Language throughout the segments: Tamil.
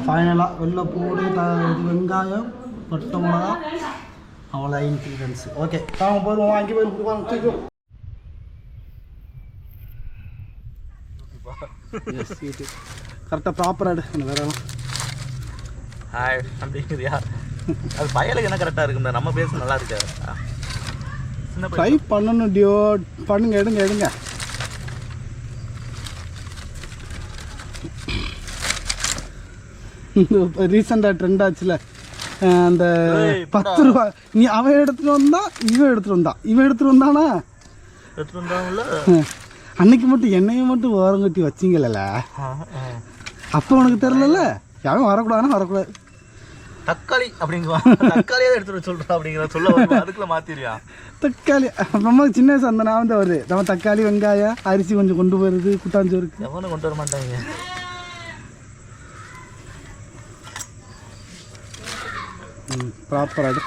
ஃபைனலாக வெள்ளைப்பூடு இது வெங்காயம் பட்டை மிளகா அவ்வளோ இன்க்ரீடியன்ஸ். ஓகே வாங்க போயிடுவோம். வாங்கி போயிடுவோம். தூக்கும் கரெக்டாக ப்ராப்பராக எடு அந்த வேற ஹாய் அப்படிங்கிறியா? அது பயலுக்கு என்ன கரெக்டாக இருக்கும்டா, நம்ம பேச நல்லா இருக்கு. ட்ரை பண்ணணும் டியோ, பண்ணுங்க, எடுங்க. ரீசெண்டாக ட்ரெண்ட் ஆச்சுல அந்த 10 ரூபா, நீ அவன் எடுத்துகிட்டு வந்தா இவன் எடுத்துகிட்டு வந்தானா அன்னைக்கு மட்டும் என்னைய மட்டும் ஓரங்கட்டி வச்சிங்கல்ல, அப்போ உனக்கு தெரியல யாரும் வரக்கூடாதுன்னா வரக்கூடாது. தக்காளி அப்படிங்குவான், தக்காளியே எடுத்துட்டு சொல்றா அப்படிங்கிற சொல்ல அதுக்குள்ள மாத்திரியா தக்காளி. நம்ம சின்ன வயசு அந்த நான் வந்து வருது, நம்ம தக்காளி வெங்காயம் அரிசி கொஞ்சம் கொண்டு போயிருது, கூட்டாஞ்சோருக்கு எவனும் கொண்டு வர மாட்டாங்க. ப்ராப்பராக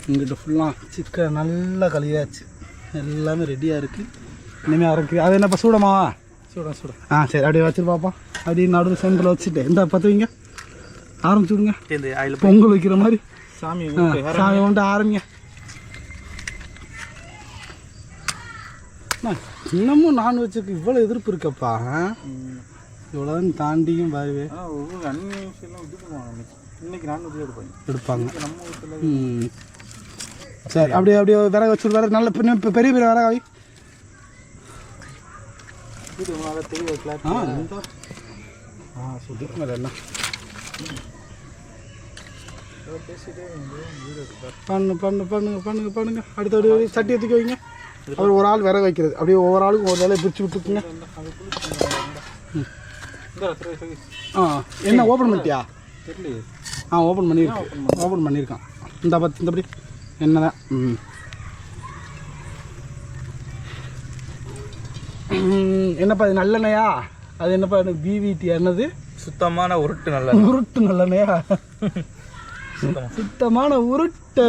இங்கிட்ட ஃபுல்லாக சிக்கன் நல்லா கழுவியாச்சு, எல்லாமே ரெடியாக இருக்குது. இனிமேல் இருக்குது. அது என்னப்பா சூடமாவா? சூட சரி, அப்படியே வச்சுட்டு பாப்பா. அப்படியே நடுவில் சென்டரில் வச்சுட்டு இந்த பற்ற வைங்க, ஆரம்பிச்சு விடுங்க. பொங்கல் வைக்கிற மாதிரி சாமி வந்துட்டு ஆரம்பிங்க. இன்னமும் நான்வெஜ்ஜுக்கு இவ்வளோ எதிர்ப்பு இருக்கப்பா, இவ்வளோதான் தாண்டியும் பாருவே. இன்னைக்கு நான்வெஜ் எடுப்பாங்க. சரி, அப்படியே விறகு வச்சு வேற நல்ல பெரிய விறகு வை. பண்ணுங்க. அடுத்த சட்டி எடுத்துக்க வைங்க. அவர் ஒரு ஆள் விறகு வைக்கிறது, அப்படியே ஒவ்வொரு ஆளுக்கும் ஒரு வேலையை பிரித்து விட்டுக்குங்க. என்ன ஓப்பன் பண்ணிட்டியா? ஓப்பன் பண்ணியிருக்கான். இந்தபடி என்னதான் என்னப்பா இது நல்லெண்ணெயா? அது என்னப்பா எனக்கு பிவிடி என்னது? சுத்தமான உருட்டு நல்லெண்ணெயா? சுத்தமான உருட்டு.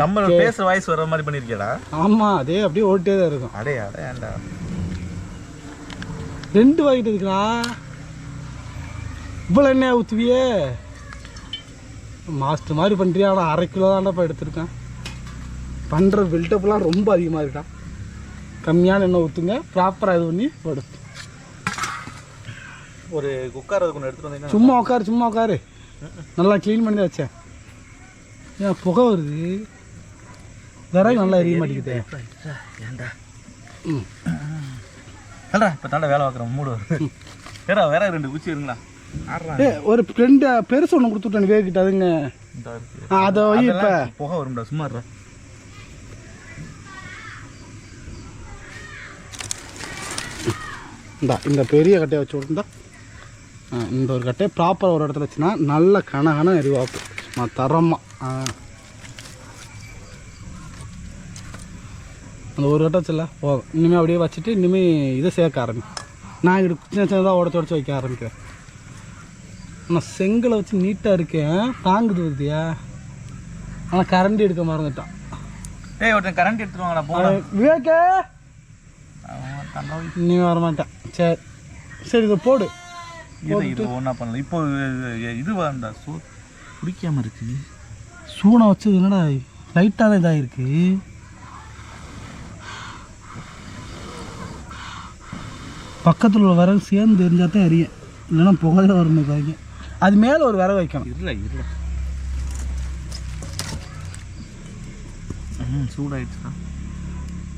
நம்ம பேசுற வாய்ஸ் வர மாதிரி பண்ணிருக்கேடா. ஆமா, அதே அப்படியே ஓட்டே தான் இருக்கும். ஏன்டா 2 வாங்கிட்டு இருக்குடா. இவ்வளோ எண்ணெய் ஊற்றுவியே, மாஸ்டர் மாதிரி பண்ணுறியா? ஆனால் 1/2 கிலோ தான்டாப்பா எடுத்துருக்கேன். பண்ணுற பில்டப்லாம் ரொம்ப அதிகமாக இருக்கா. கம்மியான எண்ணெய் ஊற்றுங்க, ப்ராப்பராக இது பண்ணி போடு. ஒரு குக்கர் அதுக்கு ஒன்று எடுத்துகிட்டு வந்தீங்கன்னா சும்மா உட்காரு. நல்லா க்ளீன் பண்ணி தான் வச்சேன். ஏன் புகை வருது? விறகு நல்லா எரிய மாட்டேங்குது. ஏன்டா இப்போ தாண்டா வேலை பார்க்குறேன், மூடு வேற 2 குச்சி இருங்களா? ஒரு 2 பெருசு ஒன்று கொடுத்துட்டேன் வேகிட்ட. அதுங்க அதை இப்போ புகை வரும்டா, சும்மா இந்த பெரிய கட்டையை வச்சு விட்டுருந்தா, இந்த ஒரு கட்டையை ப்ராப்பராக ஒரு இடத்துல வச்சுன்னா நல்ல கனகன எரிவாப்பு தரமாக. அந்த ஒரு கட்டை வச்சுல போதும். இனிமேல் அப்படியே வச்சுட்டு இனிமேல் இதை சேர்க்க ஆரம்பிக்கும். நான் இங்கிட்டு சின்னதாக உடச்சி வைக்க ஆரம்பிக்கிறேன். ஆனால் செங்கலை வச்சு நீட்டாக இருக்கேன், தாங்குது வருதியா. ஆனால் கரண்டி எடுக்க மறந்துட்டான். ஒருத்தன் கரண்ட் எடுத்துருவாங்கடா போன விவேக்கே. இனிமேல் வரமாட்டேன். சரி இதை போடு. ஒன்றா பண்ணலாம். இப்போ இது வேண்டா, பிடிக்காமல் இருக்குது. சூனை வச்சது என்னடா லைட்டாக தான் இதாகிருக்கு. பக்கத்தில் உள்ள விறகு சேர்ந்து எரிஞ்சால் தான் எரியும், இல்லைன்னா புகையில வரணும். இதாங்க அது மேலே ஒரு விறகு வைக்கணும். இல்லை சூடாயிடுச்சுடா.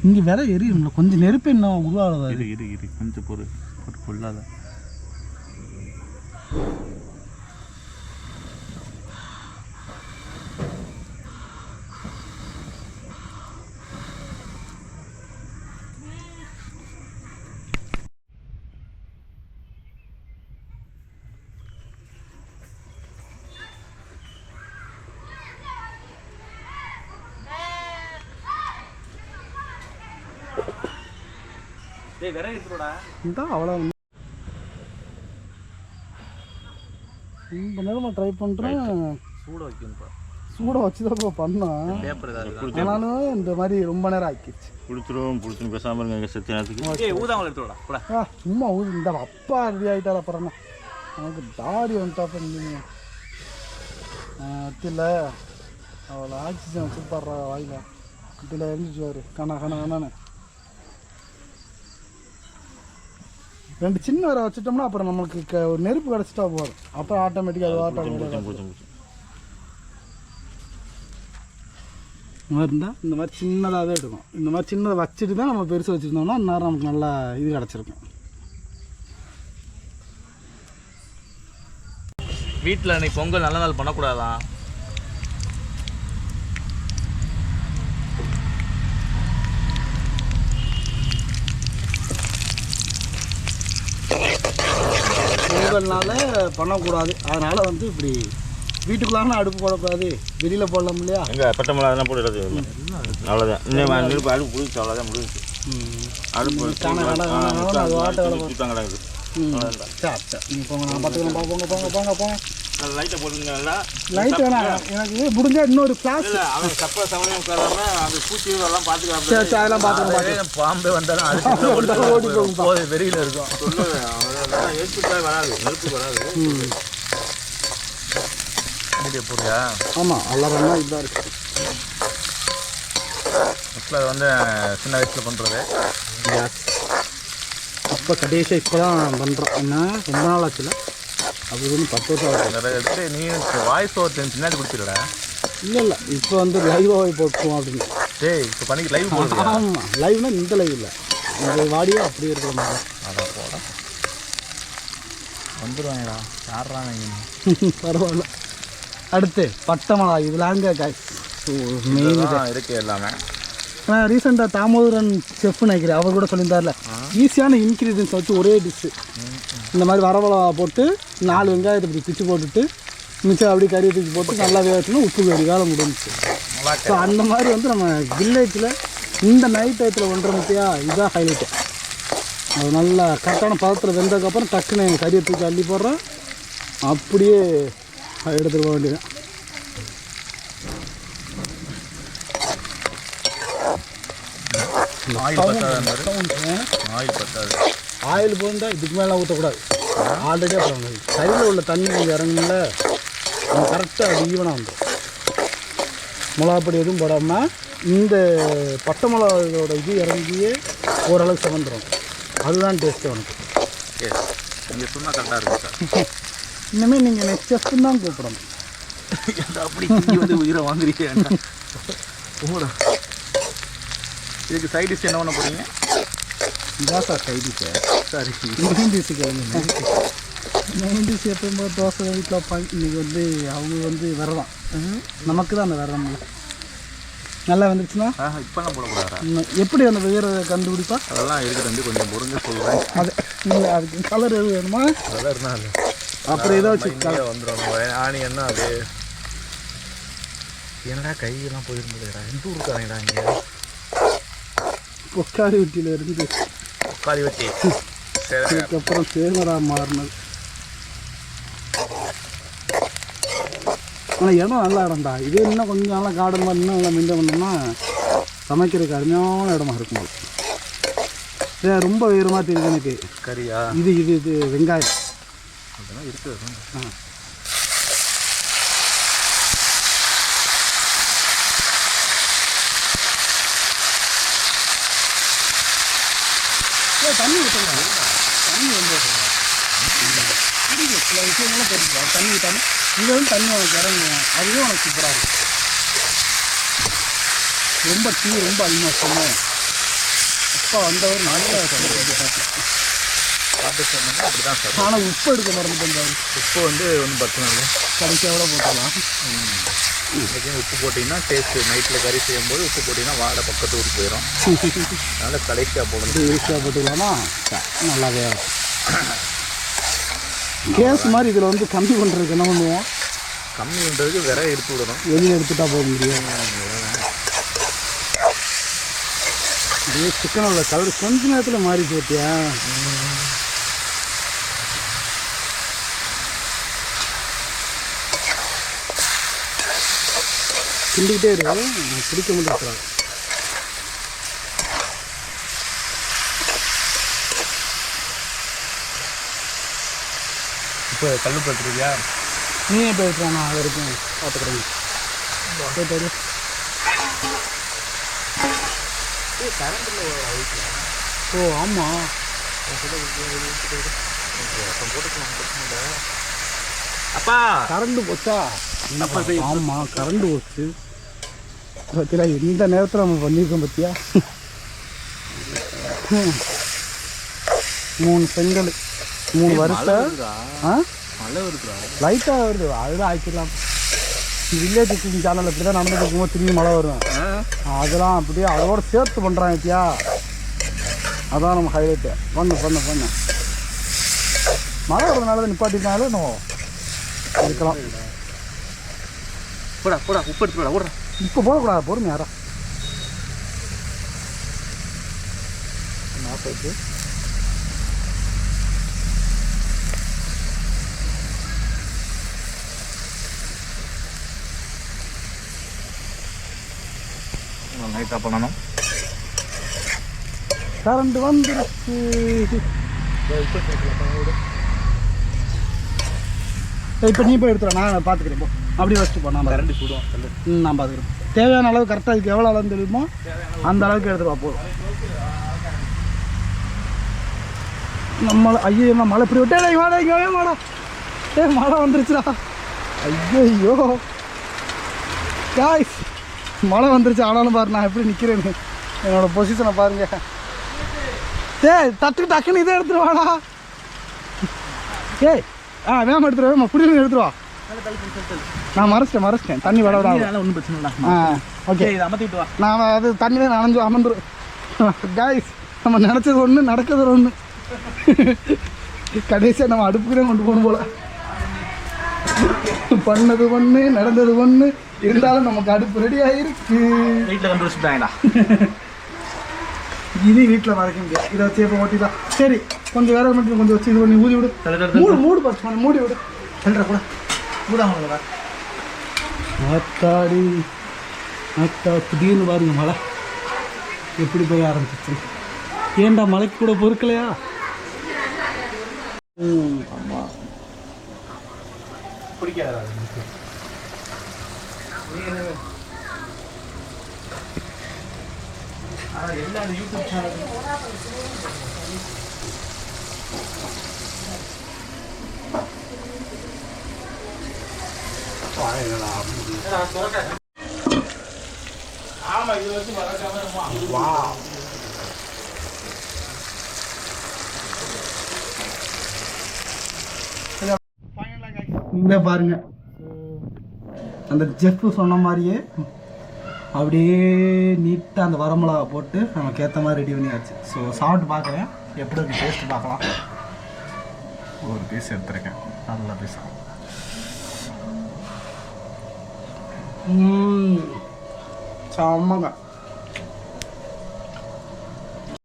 இங்கே விறகு எரியும்ல, கொஞ்சம் நெருப்பு என்ன உருவாகுதா? இரு கொஞ்சம் போட்டு கொள்ளாத. அவ்வளோ ரொம்ப நேரமாக ட்ரை பண்ணுறேன். சூட வைக்கணும்ப்பா. சூட வச்சு தான் இப்போ பண்ணோம். பேப்பர் ஏதாவது ஆனாலும் இந்த மாதிரி ரொம்ப நேரம் ஆக்கிடுச்சு. புளிச்சுன்னு பேசாமல் இருங்க செத்து நேரத்துக்கு. ஊதாமல் எடுத்துடா கூட. சும்மா இந்த அப்பா ரெடி ஆகிட்டால அப்புறம் நமக்கு தாடி வந்துட்டாப்ப இல்லை அவளை ஆக்சிஜன் சூப்பர்றா வாயில இதில் எரிஞ்சிச்சுவார் கணான்னு 2 சின்ன வரை வச்சுட்டோம்னா அப்புறம் நம்மளுக்கு ஒரு நெருப்பு கிடச்சிட்டா போதும். அப்புறம் ஆட்டோமேட்டிக்காக அது இருந்தால் இந்த மாதிரி சின்னதாக எடுக்கும். இந்த மாதிரி சின்னதை வச்சுட்டு தான் நம்ம பெருசு வச்சுருந்தோம்னா இந்நேரம் நமக்கு நல்லா இது கிடச்சிருக்கும். வீட்டில் அன்னைக்கு பொங்கல் நல்ல நாள் பண்ணக்கூடாதான். பொங்கல்னால பண்ணக்கூடாது. அதனால் வந்து இப்படி வீட்டுக்குள்ளான அடுப்பு போடக்கூடாது, வெளியில் போடலாம் இல்லையா? எங்கே பட்டை மிளகா அதெல்லாம் போட்டு அவ்வளோதான். இன்னும் நெருப்பு அடுப்பு புதுச்சு அவ்வளோதான் முடிஞ்சு. அடுப்பு அது வாட்டை கிடக்குது. சரி நீங்கள் போங்க, நான் பார்த்துக்கலாம். போங்க லைட்டை போட்டுருங்களா? லைட் வேணாம் எனக்கு, முடிஞ்சா இன்னொரு ஃப்ளாஷ். அவன் சப்ப சமயம் உட்காராம அந்த பூச்சி எல்லாம் பார்த்துக்கலாம். சரி அதெல்லாம் பார்த்துக்கலாம். பாம்பே வந்தாலும் ஓடி போகும், வெளியில் இருக்கும். சொல்லுவேன் அவன் ஏற்புட்டாக வராது, நெருப்பு வராது. போறியா? ஆமாம் அவ்வளோதானா இதாக இருக்குது. அதை வந்து சின்ன வயசில் பண்ணுறது. இப்போ கடைசியாக இப்போ தான் பண்ணுறோம். என்ன ரொம்ப நாள் ஆச்சுல, அது வந்து 10 வருஷம் ஆச்சு. நிறைய எடுத்து நீ வாய்ஸ் ஓவர் பின்னாடி கொடுத்துருடா. இல்லை இப்போ வந்து லைவாகவே போட்டுருவோம் அப்படின்னு. டேய் இப்போ பண்ணிக்கு லைவ் போடுது. ஆமாம் லைவ்னா இந்த லைவ் இல்லை, இந்த வாடியோ அப்படியே இருக்கிற மாதிரி. அதான் போட வந்துடுவாங்கடா, யார்றாங்க. பரவாயில்ல. அடுத்து பட்டை மிளகா. இதில் அங்கே மெயின் இருக்கு எல்லாமே. நான் ரீசெண்டாக தாமோதரன் செஃப் நினைக்கிறேன், அவர் கூட சொல்லியிருந்தார்ல, ஈஸியான இன்க்ரீடியன்ஸ் வச்சு ஒரே டிஷ்ஷு. இந்த மாதிரி வரமிளகா போட்டு 4 வெங்காயத்தை இப்படி பிச்சு போட்டுட்டு மிச்சம் அப்படியே கறியை தூக்கி போட்டு நல்லா வேகச்சுன்னா உப்பு கறி வேலை முடிஞ்சிச்சு. ஸோ அந்த மாதிரி வந்து நம்ம வில்லேஜில் இந்த நைட் டயத்தில் ஒன்றரை முட்டையா இதுதான் ஹைலைட்டு. அது நல்லா கரெக்டான பதத்தில் வெந்ததுக்கப்புறம் டக்குன்னு கறியை தூக்கி அள்ளி போடுறோம், அப்படியே எடுத்துகிட்டு போக வேண்டியது. ஆயில் போஇருந்தால் இதுக்கு மேலே ஊற்றக்கூடாது. ஆல்ரெடி அப்புறம் கறியில் உள்ள தண்ணி கொஞ்சம் இறங்கும்ல, கரெக்டாக அது ஈவனாக வந்துடும். மிளகாப்பொடி எதுவும் போடாமல் இந்த பட்டை மிளகாவோட இது இறங்கியே ஓரளவுக்கு சமந்துடும். அதுதான் டேஸ்ட்டு உனக்கு. நீங்கள் சொன்னால் கரெக்டாக இருக்கும் சார். இனிமேல் நீங்கள் நெக்ஸ்ட் செஃப்னு தான் கூப்பிடணும். அப்படி வந்து உயிரை வாங்குறீங்க. இதுக்கு சைட் டிஷ் என்ன பண்ண போகிறீங்க? இதான் சார் சைட் டிஷ்ஷு. சரி மெயின் டிஷ்ஷு கிளம்புங்க. மெயின் டிஷ் எப்பயும் போது தோசை வீட்டில் வைப்பாங்க. இன்றைக்கி வந்து அவங்க வந்து விரதம், நமக்கு தான் அந்த விரதம் நல்லா வந்துருச்சுன்னா இப்போல்லாம் போடக்கூடாது. எப்படி அந்த விரத கண்டுபிடிப்பா? அதெல்லாம் இருக்குது வந்து கொஞ்சம் முருங்க சொல்கிறேன். அது இல்லை, அதுக்கு கலர் எது வேணுமா? அதெல்லாம் இருந்தால் அப்புறம் ஏதோ வச்சு வந்துடும். ஆனியன்னா அது என்னடா கையெல்லாம் போயிருந்ததுடா. எந்த ஊருக்காரங்கடா இங்கே? பொக்காரி வெட்டியில் இருந்து பொக்காரி வெட்டி. அதுக்கப்புறம் சேனரா மாறினது. ஆனால் இடம் நல்லா இடம்டா. இது இன்னும் கொஞ்சம் நல்லா கார்டன் மாதிரி இன்னும் நல்லா மெயின்டைன் பண்ணோம்னா சமைக்கிறதுக்கு அருமையான இடமா இருக்கும். ரொம்ப உயரமாக தெரியுது எனக்கு. கறியா? இது இது இது வெங்காயம் அதெல்லாம் இருக்குது. தண்ணி ஊற்றலாம். தண்ணி வந்து சில விஷயங்களும் தெரிஞ்சுக்கலாம். தண்ணி ஊற்றாமல் இது வந்து தண்ணி உனக்கு இறங்குவோம், அதுவே உனக்கு சூப்பராக இருக்கும். ரொம்ப டீ ரொம்ப அதிகமாக சொன்னோம். அப்பா வந்தவர் நல்ல அப்படி தான் சார். ஆனால் உப்பு எடுக்க மறந்துட்டு வந்தார். உப்பு வந்து ஒன்றும் பிரச்சனை இல்லை, கடைசியோட போட்டுடலாம். உப்பு போட்டிங்கன்னா டேஸ்ட்டு நைட்டில் கறி செய்யும்போது உப்பு போட்டிங்கன்னா வாடை பக்கத்து ஊருக்கு போயிடும். அதனால் கடைசியாக போடணும். ஈஸியாக போட்டுக்கலாமா? நல்லாவே கேஸ் மாதிரி இதில் வந்து கம்மி பண்ணுறதுக்கு என்ன பண்ணுவோம்? கம்மி பண்ணுறதுக்கு விரை எடுத்து விடணும். வெளியில் எடுத்துட்டா போக முடியும். இதே சிக்கனோட கலர் கொஞ்ச நேரத்தில் மாறிச்சு பார்த்தியா? கிண்டிக்கிட்டே இரு, பிடிக்க முடியாது. இப்போ கல் பட்டுருக்கியா? நீ எப்போ எடுத்துருவா? நான் அது வரைக்கும் பார்த்துக்கிறேன். போயிட்டு ஓ ஆமாம், அப்பா கரண்டு போச்சா? ஆமாம், கரண்டு போச்சு. பத்தியா எந்த நேரத்தில் நம்ம பண்ணியிருக்கோம் பத்தியா? 3 செங்கல் 3 வருஷம். ஆ மழை வருதா? லைட்டாக வருது, அதுதான் ஆக்கிடலாம். வில்லேஜ் குக்கிங் சேனல் இப்படி தான் நடந்துட்டு இருக்கும்போது திரும்பி மழை வரும். அதெல்லாம் அப்படியே அதோட சேர்த்து பண்ணுறாங்க பத்தியா? அதான் நம்ம ஹைலைட்டு. பண்ணு மழை வரதுனால தான் நிப்பாட்டினாலும் நம்ம இருக்கலாம். போடா உப்பு எடுத்து போடா. இப்போ போடக்கூடாது, பொறுமை யாரா நாற்பது லைட்டாக பண்ணணும். கரண்ட் வந்துருச்சு. இப்போ நீ போய் எடுத்துட, நான் பார்த்துக்கிறேன். இப்போ அப்படியே வச்சுட்டு போ. நான் கரண்ட் சுடும். நான் பார்த்துக்கிறேன். தேவையான அளவு கரெக்டாக இதுக்கு எவ்வளோ அளவுன்னு தெரியுமோ அந்த அளவுக்கு எடுத்துருவா போதும். நம்மளை ஐயோ என்ன மழை இப்படி விட்டே வாடா, இங்கே வாடா. மழை வந்துருச்சுடா. ஐயோ காய்ஸ், மழை வந்துருச்சு. ஆனாலும் பாரு நான் எப்படி நிற்கிறேன்னு, என்னோடய பொசிஷனை பாருங்க. டக்குன்னு இதை எடுத்துட்டு வாடா. வேகம் எடுத்துருவேன், புடிச்சு எடுத்துருவா. நான் மறைச்சிட்டேன். தண்ணி விட விடாது, ஒன்றும் பிரச்சனை இல்லை. ஓகே, இதை அமர்த்திட்டு வா. நான் அது தண்ணியில் நனைஞ்சு அமர்ந்துடும். காய்ஸ், நம்ம நினச்சது ஒன்று, நடக்கிறது ஒன்று. கடைசியாக நம்ம அடுப்புக்கு தான் கொண்டு போகணும் போல. பண்ணது ஒன்று, நடந்தது ஒன்று, இருந்தாலும் நமக்கு அடுப்பு ரெடி ஆகிருக்கு. வீட்டில் கண்டுபிடிச்சிட்டாங்கடா. இது வீட்டில் மறைக்க முடியாது. இதை வச்சு இப்போ ஓட்டிடலாம். சரி, கொஞ்சம் வேற மட்டும் கொஞ்சம் வச்சு இது பண்ணி ஊதி விடு. மூடு பச்சு மூடி விடு. சொல்கிற கூட ஊதாங்க. அத்தாடி திடீர்னு பாருங்க மழை எப்படி போய் ஆரம்பிச்சிச்சு. ஏன்டா மழைக்கு கூட பொறுக்கலையா? ஆமாம், பிடிக்காதா எல்லா யூடியூப் சேனல் ஆமா, இது வச்சு வளர்க்காம இங்கே பாருங்க, அந்த ஜெஃப் சொன்ன மாதிரியே அப்படியே நீட்டாக அந்த வரமிளகா போட்டு நமக்கு ஏற்ற மாதிரி ரெடி பண்ணியாச்சு. ஸோ சாப்பிட்டு பார்க்குறேன், எப்படி இருக்கு டேஸ்ட்டு பார்க்கலாம். ஒரு பீஸ் எடுத்துருக்கேன், நல்ல பீஸ். செம்மங்க.